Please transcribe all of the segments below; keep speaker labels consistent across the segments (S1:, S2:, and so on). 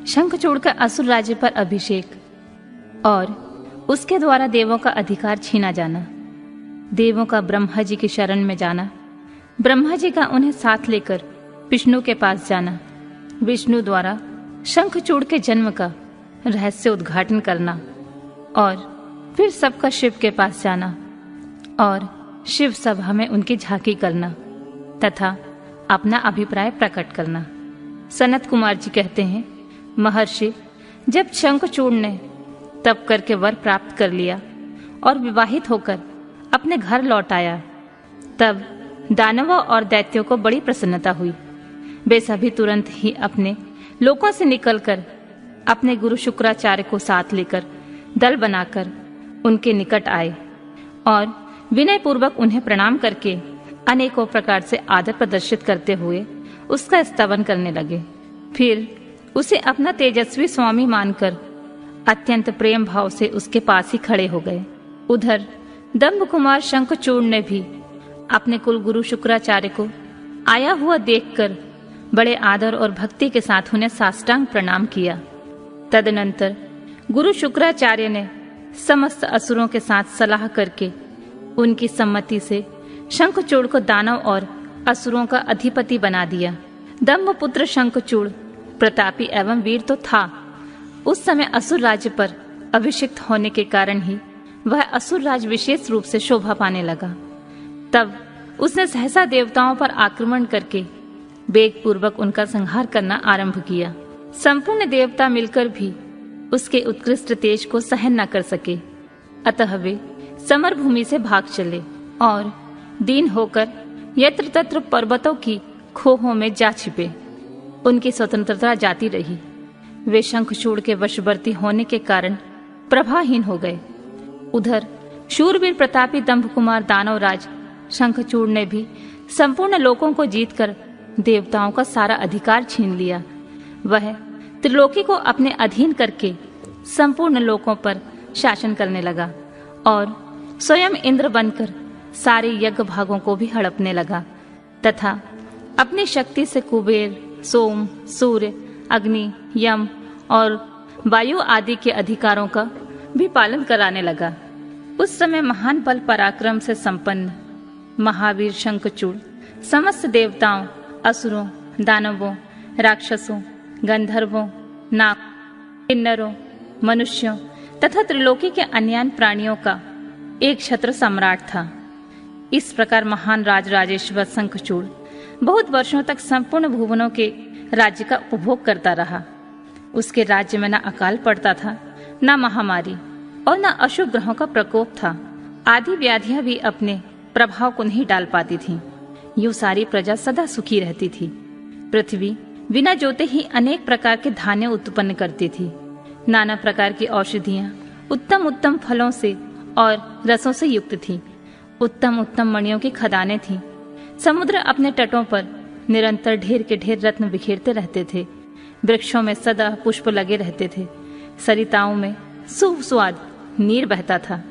S1: शंखचूड़ का असुर राज्य पर अभिषेक और उसके द्वारा देवों का अधिकार छीना जाना, देवों का ब्रह्मा जी की शरण में जाना, ब्रह्मा जी का उन्हें साथ लेकर विष्णु के पास जाना, विष्णु द्वारा शंखचूड़ के जन्म का रहस्य उद्घाटन करना और फिर सबका शिव के पास जाना और शिव सभा में उनकी झांकी करना तथा अपना अभिप्राय प्रकट करना। सनत कुमार जी कहते हैं, महर्षि, जब शंखचूड़ ने तप करके वर प्राप्त कर लिया और विवाहित होकर अपने घर लौट आया, तब दानवों और दैत्यों को बड़ी प्रसन्नता हुई। वे सभी तुरंत ही अपने लोकों से निकलकर अपने गुरु शुक्राचार्य को साथ लेकर दल बनाकर उनके निकट आए और विनय पूर्वक उन्हें प्रणाम करके अनेकों प्रकार से आदर प्रदर्शित करते हुए उसका स्तवन करने लगे। फिर उसे अपना तेजस्वी स्वामी मानकर अत्यंत प्रेम भाव से उसके पास ही खड़े हो गए। उधर दंभ कुमार शंखचूड़ ने भी अपने कुल गुरु शुक्राचार्य को आया हुआ देखकर बड़े आदर और भक्ति के साथ उन्हें साष्टांग प्रणाम किया। तदनंतर गुरु शुक्राचार्य ने समस्त असुरों के साथ सलाह करके उनकी सम्मति से शंखचूड़ को दानव और असुरों का अधिपति बना दिया। दंभ पुत्र शंखचूड़ प्रतापी एवं वीर तो था, उस समय असुर राज्य पर अभिषिक्त होने के कारण ही वह असुर राज विशेष रूप से शोभा पाने लगा। तब उसने सहसा देवताओं पर आक्रमण करके वेग पूर्वक उनका संहार करना आरंभ किया। संपूर्ण देवता मिलकर भी उसके उत्कृष्ट तेज को सहन न कर सके, अतः वे समर भूमि से भाग चले और दीन होकर यत्र तत्र पर्वतों की खोहों में जा छिपे। उनकी स्वतंत्रता जाती रही। वे शंखचूड़ के वशवर्ती होने के कारण प्रभाहीन हो गए। उधर शूरवीर प्रतापी दंभ कुमार दानवराज शंखचूड़ ने भी संपूर्ण लोकों को जीतकर देवताओं का सारा अधिकार छीन लिया। वह त्रिलोकी को अपने अधीन करके संपूर्ण लोकों पर शासन करने लगा और स्वयं इंद्र बनकर सारे यज्ञ भागों को भी हड़पने लगा तथा अपनी शक्ति से कुबेर, सोम, सूर्य, अग्नि, यम और वायु आदि के अधिकारों का भी पालन कराने लगा। उस समय महान बल पराक्रम से संपन्न महावीर शंखचूड़ समस्त देवताओं, असुरों, दानवों, राक्षसों, गंधर्वों, नाग, किन्नरों, मनुष्यों तथा त्रिलोकी के अन्य प्राणियों का एक छत्र सम्राट था। इस प्रकार महान राजेश्वर शंखचूड़ बहुत वर्षों तक संपूर्ण भुवनों के राज्य का उपभोग करता रहा। उसके राज्य में न अकाल पड़ता था, न महामारी और न अशुभ ग्रहों का प्रकोप था। आदि व्याधियां भी अपने प्रभाव को नहीं डाल पाती थीं। यूं सारी प्रजा सदा सुखी रहती थी। पृथ्वी बिना जोते ही अनेक प्रकार के धान्य उत्पन्न करती थी। नाना प्रकार की औषधियां उत्तम उत्तम फलों से और रसों से युक्त थी। उत्तम उत्तम मणियों की खदानें थीं। समुद्र अपने तटों पर निरंतर ढेर के ढेर रत्न बिखेरते रहते थे। वृक्षों में सदा पुष्प लगे रहते थे। सरिताओं में सुस्वाद नीर बहता था।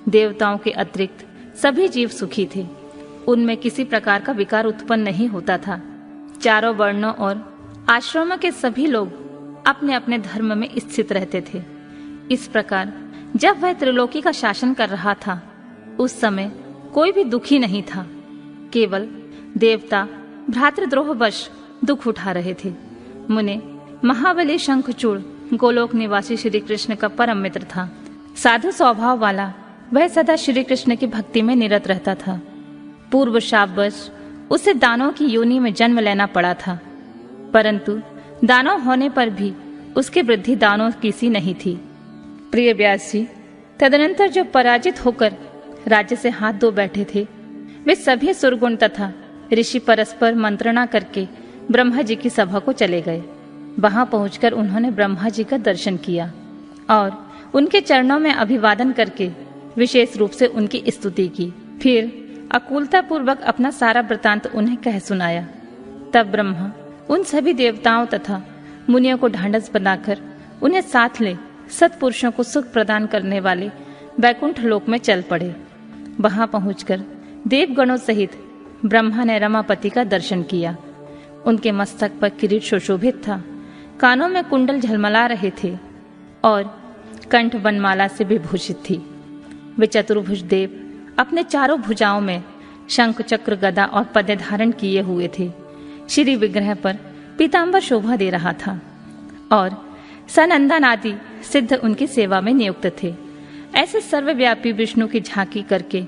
S1: देवताओं के अतिरिक्त सभी जीव सुखी थे। उनमें किसी प्रकार का विकार उत्पन्न नहीं होता था। चारों वर्णों और आश्रमों के सभी लोग अपने अपने धर्म में स्थित रहते थे। इस प्रकार जब वह त्रिलोकी का शासन कर रहा था, उस समय कोई भी दुखी नहीं था। केवल देवता भ्रातृद्रोहवश दुख उठा रहे थे। मुने महाबली शंखचूड़ गोलोक निवासी श्री कृष्ण का परम मित्र था। साधु स्वभाव वाला वह सदा श्री कृष्ण की भक्ति में निरत रहता था। पूर्व शापवश उसे दानों की योनि में जन्म लेना पड़ा था, परंतु दानव होने पर भी उसकी वृद्धि दानों की सी नहीं थी। प्रिय व्यास जी, तदनंतर जो पराजित होकर राज्य से हाथ धो बैठे थे, वे सभी सुरगुण तथा ऋषि परस्पर मंत्रणा करके ब्रह्मा जी की सभा को चले गए। वहां पहुंचकर उन्होंने ब्रह्मा जी का दर्शन किया और उनके चरणों में अभिवादन करके विशेष रूप से उनकी स्तुति की। फिर अकुलता पूर्वक अपना सारा वृतांत उन्हें कह सुनाया। तब ब्रह्मा उन सभी देवताओं तथा मुनियों को ढांढस बनाकर उन्हें साथ ले सत्पुरुषों को सुख प्रदान करने वाले वैकुंठ लोक में चल पड़े। वहां पहुंचकर देवगणों सहित ब्रह्मा ने रमापति का दर्शन किया। उनके मस्तक पर किरीट सुशोभित था। कानों में कुंडल झलमला रहे थे और कंठ वनमाला से विभूषित थी। वे चतुर्भुज देव अपने चारों भुजाओं में शंख चक्र गदा और पद्य धारण किए हुए थे। श्री विग्रह पर पीतांबर शोभा दे रहा था और सनंदन आदि सिद्ध उनकी सेवा में नियुक्त थे। ऐसे सर्वव्यापी विष्णु की झांकी करके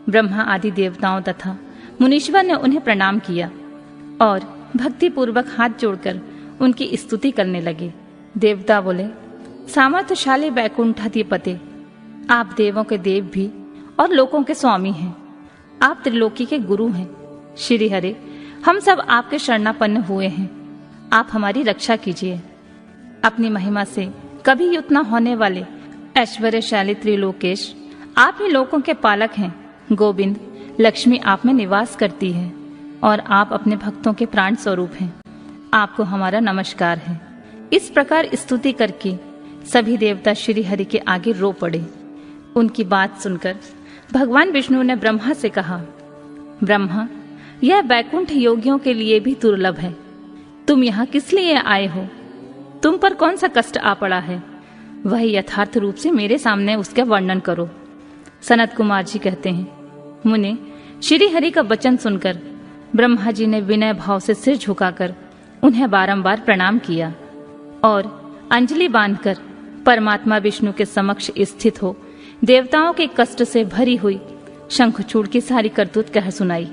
S1: ब्रह्मा आदि देवताओं तथा मुनीश्वर ने उन्हें प्रणाम किया और भक्ति पूर्वक हाथ जोड़कर उनकी स्तुति करने लगे। देवता बोले, सामर्थ्यशाली वैकुंठाधिपते, आप देवों के देव भी और लोकों के स्वामी हैं। आप त्रिलोकी के गुरु हैं। श्री हरे, हम सब आपके शरणापन्न हुए हैं। आप हमारी रक्षा कीजिए। अपनी महिमा से कभी युक्त न होने वाले ऐश्वर्यशाली त्रिलोकेश, आप ही लोकों के पालक हैं। गोविंद, लक्ष्मी आप में निवास करती है और आप अपने भक्तों के प्राण स्वरूप हैं। आपको हमारा नमस्कार है। इस प्रकार स्तुति करके सभी देवता श्री हरि के आगे रो पड़े। उनकी बात सुनकर भगवान विष्णु ने ब्रह्मा से कहा, ब्रह्मा, यह वैकुंठ योगियों के लिए भी दुर्लभ है। तुम यहाँ किस लिए आए हो? तुम पर कौन सा कष्ट आ पड़ा है? वह यथार्थ रूप से मेरे सामने उसका वर्णन करो। सनत कुमार जी कहते हैं, मुने, श्री हरि का वचन सुनकर ब्रह्मा जी ने विनय भाव से सिर झुकाकर उन्हें बारंबार प्रणाम किया और अंजलि बांधकर परमात्मा विष्णु के समक्ष स्थित हो देवताओं के कष्ट से भरी हुई शंखचूड़ की सारी करतूत कह सुनाई।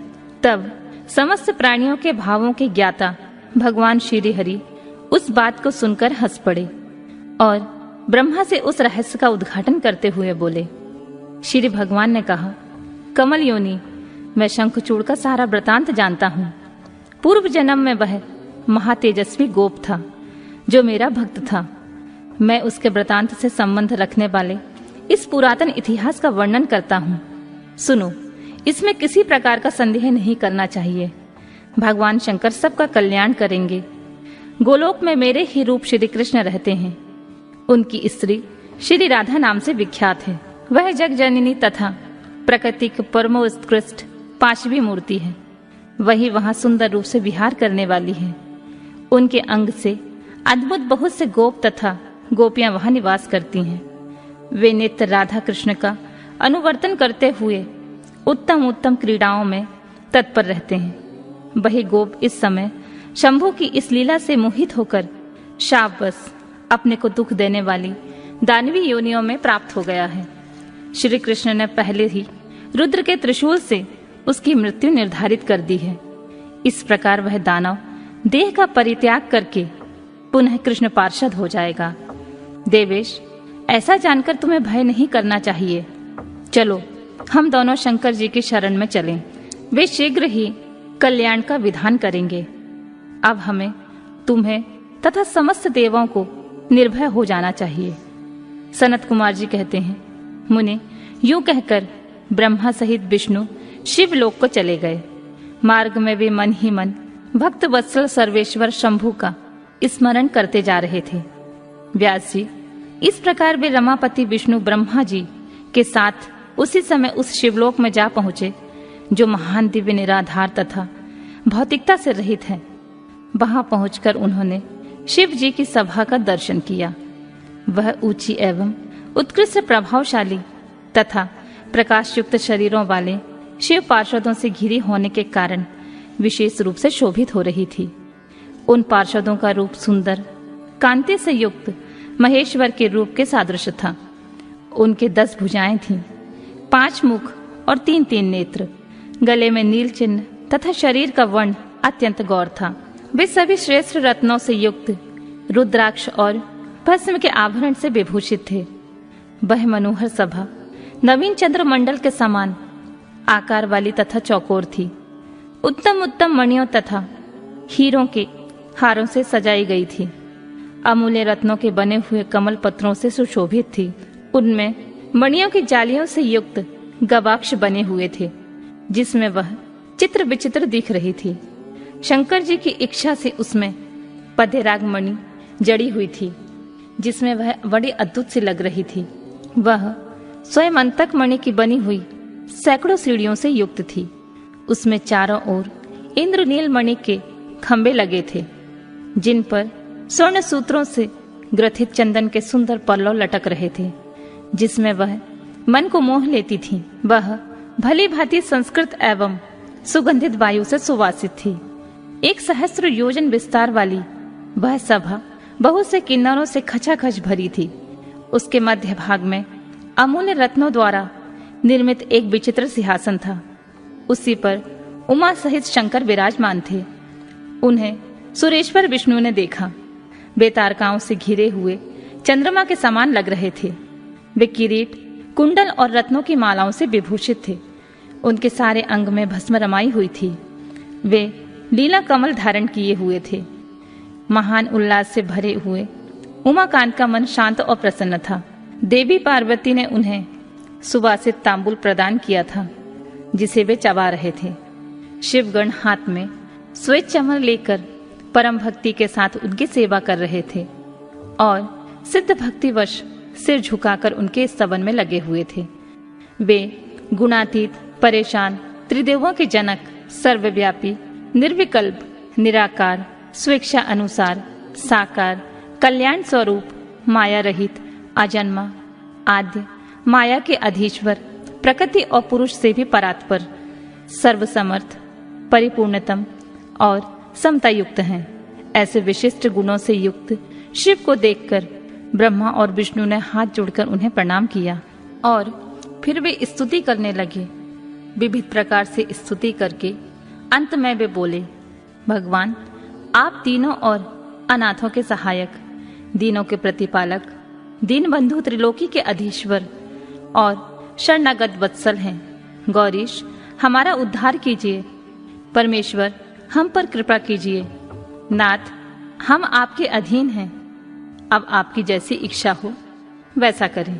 S1: तब समस्त प्राणियों के भावों के ज्ञाता भगवान श्री हरि उस बात को सुनकर हंस पड़े और ब्रह्मा से उस रहस्य का उद्घाटन करते हुए बोले। श्री भगवान ने कहा, कमल योनि, मैं शंखचूड़ का सारा वृतांत जानता हूँ। पूर्व जन्म में वह महातेजस्वी गोप था जो मेरा भक्त था। मैं उसके वृतांत से संबंध रखने वाले इस पुरातन इतिहास का वर्णन करता हूँ। सुनो, इसमें किसी प्रकार का संदेह नहीं करना चाहिए। भगवान शंकर सबका कल्याण करेंगे। गोलोक में मेरे ही रूप श्री कृष्ण रहते हैं। उनकी स्त्री श्री राधा नाम से विख्यात है। वह जग जननी तथा प्रकृति की परमोत्कृष्ट पांचवी मूर्ति है। वही वहां सुंदर रूप से विहार करने वाली है। उनके अंग से अद्भुत बहुत से गोप तथा गोपियां वहां निवास करती हैं। वे नित्य राधा कृष्ण का अनुवर्तन करते हुए उत्तम उत्तम क्रीड़ाओं में तत्पर रहते हैं। वही गोप इस समय शंभु की इस लीला से मोहित होकर शापवश अपने को दुख देने वाली दानवी योनियों में प्राप्त हो गया है। श्री कृष्ण ने पहले ही रुद्र के त्रिशूल से उसकी मृत्यु निर्धारित कर दी है। इस प्रकार वह दानव देह का परित्याग करके पुनः कृष्ण पार्षद हो जाएगा। देवेश, ऐसा जानकर तुम्हें भय नहीं करना चाहिए। चलो, हम दोनों शंकर जी की शरण में चलें। वे शीघ्र ही कल्याण का विधान करेंगे। अब हमें तुम्हें तथा समस्त देवों को निर्भय हो जाना चाहिए। सनत कुमार जी कहते हैं, मुने, यूं कहकर ब्रह्मा सहित विष्णु शिवलोक को चले गए। मार्ग में वे मन ही मन भक्त वत्सल सर्वेश्वर शंभु का स्मरण करते जा रहे थे। व्यास जी, इस प्रकार वे रमापति विष्णु ब्रह्मा जी के साथ उसी समय उस शिवलोक में जा पहुंचे जो महान दिव्य निराधार तथा भौतिकता से रहित है। वहां पहुंचकर उन्होंने शिव जी की सभा का दर्शन किया। वह ऊंची एवं उत्कृष्ट प्रभावशाली तथा प्रकाशयुक्त शरीरों वाले शिव पार्षदों से घिरी होने के कारण विशेष रूप से शोभित हो रही थी। उन पार्षदों का रूप सुंदर कांति से युक्त महेश्वर के रूप के सादृश था। उनके 10 भुजाएं थीं, 5 मुख और 3 नेत्र। गले में नील चिन्ह तथा शरीर का वर्ण अत्यंत गौर था। वे सभी श्रेष्ठ रत्नों से युक्त रुद्राक्ष और भस्म के आभरण से विभूषित थे। वह मनोहर सभा नवीन चंद्रमंडल के समान आकार वाली तथा चौकोर थी। उत्तम उत्तम मणियों तथा हीरों के हारों से सजाई गई थी। अमूल्य रत्नों के बने हुए कमल पत्रों से सुशोभित थी। उनमें मणियों की जालियों से युक्त गवाक्ष बने हुए थे, जिसमें वह चित्र विचित्र दिख रही थी। शंकर जी की इच्छा से उसमें पद्यराग मणि जड़ी हुई थी, जिसमें वह बड़ी अद्भुत सी लग रही थी। वह स्वयं अंतक मणि की बनी हुई सैकड़ों सीढ़ियों से युक्त थी। उसमें चारों ओर इंद्रनील मणि के खंभे लगे थे, जिन पर स्वर्ण सूत्रों से ग्रथित चंदन के सुंदर पल्लव लटक रहे थे, जिसमें वह मन को मोह लेती थी। वह भली भांति संस्कृत एवं सुगंधित वायु से सुवासित थी। 1 सहस्त्र योजन विस्तार वाली वह सभा बहुत से किन्नरों से खचाखच भरी थी। उसके मध्य भाग में अमूल्य रत्नों द्वारा निर्मित एक विचित्र सिंहासन था। उसी पर उमा सहित शंकर विराजमान थे। उन्हें सुरेश्वर विष्णु ने देखा। वे तारकाओं से घिरे हुए चंद्रमा के समान लग रहे थे। वे किरीट, कुंडल और रत्नों की मालाओं से विभूषित थे। उनके सारे अंग में भस्म रमाई हुई थी। वे लीला कमल धारण किए हुए थे। महान उल्लास से भरे हुए उमाकांत का मन शांत और प्रसन्न था। देवी पार्वती ने उन्हें सुवासित तांबूल प्रदान किया था, जिसे वे चबा रहे थे। शिवगण हाथ में श्वेत चमर लेकर परम भक्ति के साथ उनकी सेवा कर रहे थे और सिद्ध भक्तिवश सिर झुकाकर उनके स्तवन में लगे हुए थे। वे गुणातीत, परेशान, त्रिदेवों के जनक, सर्वव्यापी, निर्विकल्प, निराकार, स्वेच्छा अनुसार, साकार, कल्याण स्वरूप, माया रहित, अजन्मा, आद्य, माया के अधीश्वर, प्रकृति और पुरुष से भी परात्पर, सर्वसमर्थ, परिपूर्णतम और समता युक्त हैं। ऐसे विशिष्ट गुणों से युक्त शिव को देखकर ब्रह्मा और विष्णु ने हाथ जोड़कर उन्हें प्रणाम किया और फिर वे स्तुति करने लगे। विविध प्रकार से स्तुति करके अंत में वे बोले, भगवान, आप तीनों और अनाथों के सहायक, दीनों के प्रतिपालक, दीनबंधु, त्रिलोकी के अधीश्वर और शरणागत वत्सल हैं। गौरीश, हमारा उद्धार कीजिए। परमेश्वर, हम पर कृपा कीजिए। नाथ, हम आपके अधीन हैं। अब आपकी जैसी इच्छा हो वैसा करें।